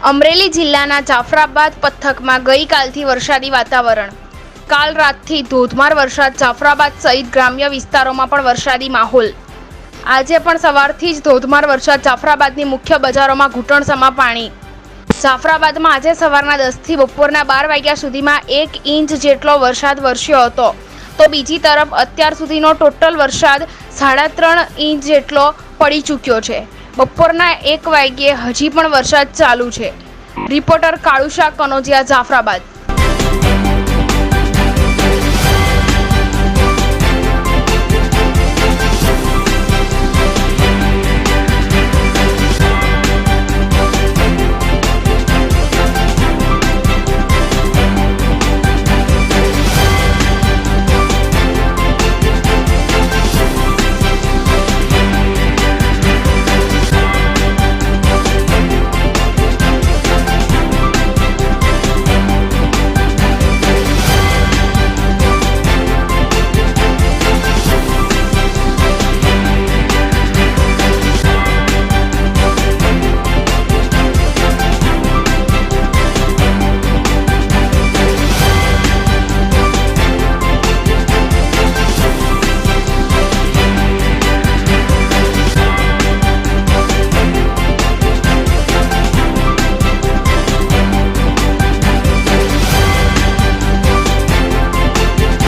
અમરેલી જિલ્લાના જાફરાબાદ પંથકમાં ગઈકાલથી વરસાદી વાતાવરણ। કાલ રાતથી ધોધમાર વરસાદ। જાફરાબાદ સહિત ગ્રામ્ય વિસ્તારોમાં પણ વરસાદી માહોલ। આજે પણ સવારથી જ ધોધમાર વરસાદ। જાફરાબાદની મુખ્ય બજારોમાં ઘૂંટણસમા પાણી। જાફરાબાદમાં આજે સવારના 10 થી બપોરના 12 વાગ્યા સુધીમાં 1 ઇંચ જેટલો વરસાદ વરસ્યો હતો, તો બીજી તરફ અત્યાર સુધીનો ટોટલ વરસાદ 3.5 ઇંચ જેટલો પડી ચૂક્યો છે। બપોરના 1 વાગ્યે હજી પણ વરસાદ ચાલુ છે। રિપોર્ટર કાળુશા કનોજિયા, જાફરાબાદ।